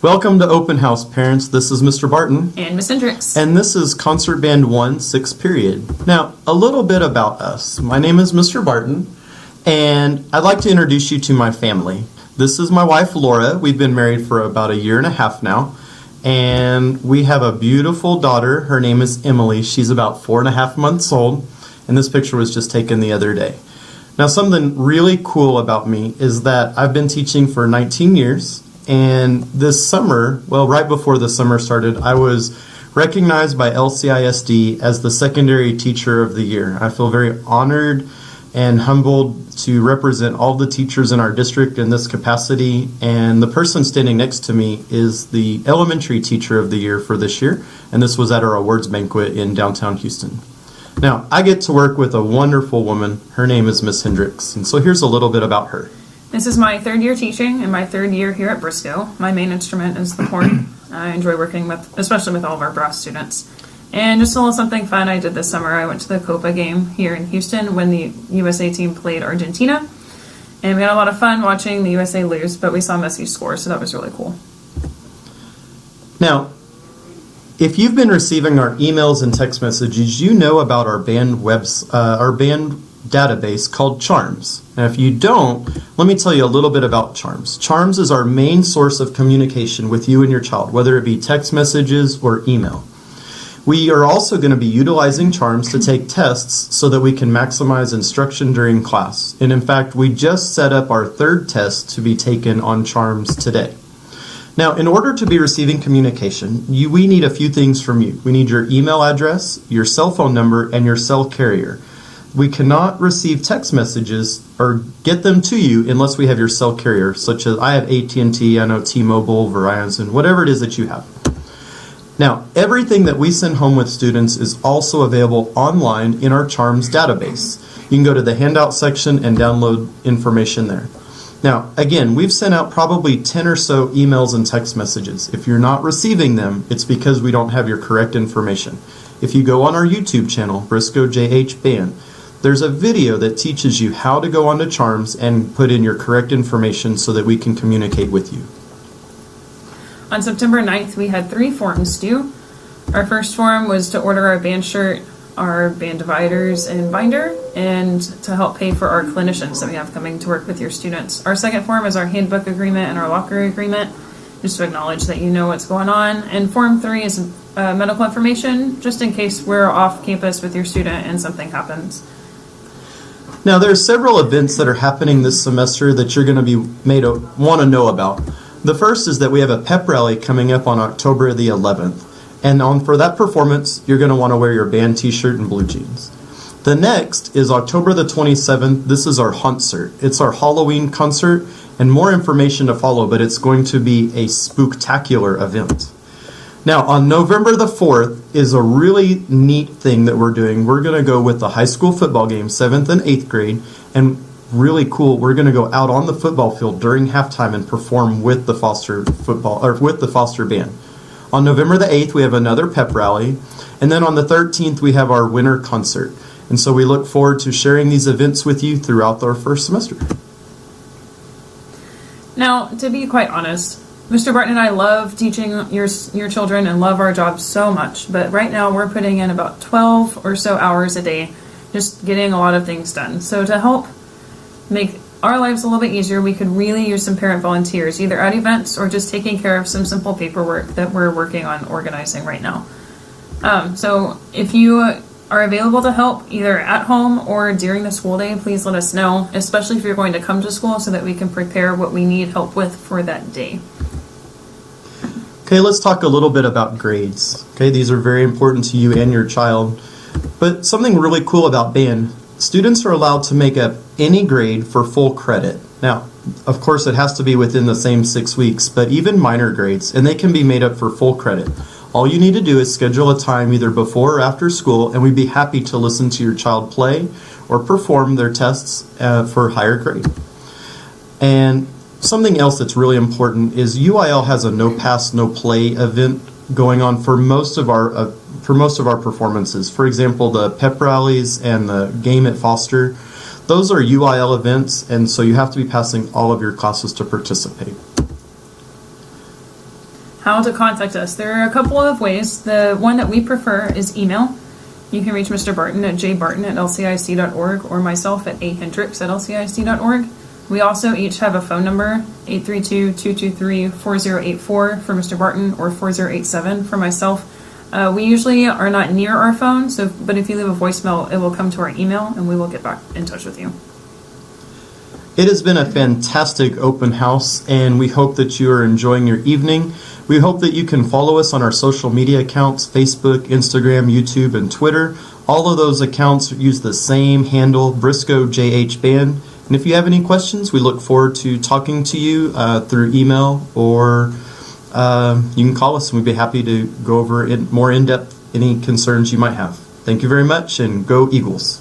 Welcome to Open House, parents. This is Mr. Barton. And Miss Hendricks. And this is Concert Band 1, 6th period. Now, a little bit about us. My name is Mr. Barton, and I'd like to introduce you to my family. This is my wife, Laura. We've been married for about a year and a half now, and we have a beautiful daughter. Her name is Emily. She's about 4.5 months old, and this picture was just taken the other day. Now, something really cool about me is that I've been teaching for 19 years. And this summer, well, right before the summer started, I was recognized by LCISD as the Secondary Teacher of the Year. I feel very honored and humbled to represent all the teachers in our district in this capacity. And the person standing next to me is the Elementary Teacher of the Year for this year. And this was at our awards banquet in downtown Houston. Now, I get to work with a wonderful woman. Her name is Miss Hendricks. And so here's a little bit about her. This is my third year teaching and my third year here at Briscoe. My main instrument is the horn. I enjoy working with, especially with all of our brass students. And just a little something fun I did this summer. I went to the Copa game here in Houston when the USA team played Argentina. And we had a lot of fun watching the USA lose, but we saw Messi score, so that was really cool. Now, if you've been receiving our emails and text messages, you know about our band database called Charms. Now, if you don't, let me tell you a little bit about Charms. Charms is our main source of communication with you and your child, whether it be text messages or email. We are also going to be utilizing Charms to take tests so that we can maximize instruction during class. And in fact, we just set up our third test to be taken on Charms today. Now, in order to be receiving communication, we need a few things from you. We need your email address, your cell phone number, and your cell carrier. We cannot receive text messages or get them to you unless we have your cell carrier, such as I have AT&T, I know T-Mobile, Verizon, whatever it is that you have. Now, everything that we send home with students is also available online in our Charms database. You can go to the handout section and download information there. Now, again, we've sent out probably 10 or so emails and text messages. If you're not receiving them, it's because we don't have your correct information. If you go on our YouTube channel, Briscoe JH Band, there's a video that teaches you how to go onto Charms and put in your correct information so that we can communicate with you. On September 9th, we had 3 forms due. Our first form was to order our band shirt, our band dividers and binder, and to help pay for our clinicians that we have coming to work with your students. Our second form is our handbook agreement and our locker agreement, just to acknowledge that you know what's going on. And Form 3 is medical information, just in case we're off campus with your student and something happens. Now, there are several events that are happening this semester that you're going to be want to know about. The first is that we have a pep rally coming up on October the 11th. And for that performance, you're going to want to wear your band t-shirt and blue jeans. The next is October the 27th. This is our Huntcert. It's our Halloween concert, and more information to follow, but it's going to be a spooktacular event. Now, on November the 4th is a really neat thing that we're doing. We're going to go with the high school football game, 7th and 8th grade, and really cool, we're going to go out on the football field during halftime and perform with the Foster band. On November the 8th, we have another pep rally, and then on the 13th, we have our winter concert. And so we look forward to sharing these events with you throughout our first semester. Now, to be quite honest, Mr. Barton and I love teaching your children and love our job so much, but right now we're putting in about 12 or so hours a day just getting a lot of things done. So to help make our lives a little bit easier, we could really use some parent volunteers, either at events or just taking care of some simple paperwork that we're working on organizing right now. So if you are available to help either at home or during the school day, please let us know, especially if you're going to come to school, so that we can prepare what we need help with for that day. Okay, let's talk a little bit about grades. Okay, these are very important to you and your child. But something really cool about band, students are allowed to make up any grade for full credit. Now, of course, it has to be within the same 6 weeks, but even minor grades, and they can be made up for full credit. All you need to do is schedule a time either before or after school, and we'd be happy to listen to your child play or perform their tests for higher grade. And something else that's really important is UIL has a no pass, no play event going on for most of our performances. For example, the pep rallies and the game at Foster, those are UIL events, and so you have to be passing all of your classes to participate. How to contact us. There are a couple of ways. The one that we prefer is email. You can reach Mr. Barton at jbarton@lcic.org or myself at ahendricks@lcic.org. We also each have a phone number, 832-223-4084 for Mr. Barton or 4087 for myself. We usually are not near our phone, but if you leave a voicemail, it will come to our email and we will get back in touch with you. It has been a fantastic open house, and we hope that you are enjoying your evening. We hope that you can follow us on our social media accounts, Facebook, Instagram, YouTube, and Twitter. All of those accounts use the same handle, Briscoe JH Band. And if you have any questions, we look forward to talking to you through email, or you can call us, and we'd be happy to go over more in depth any concerns you might have. Thank you very much, and go Eagles.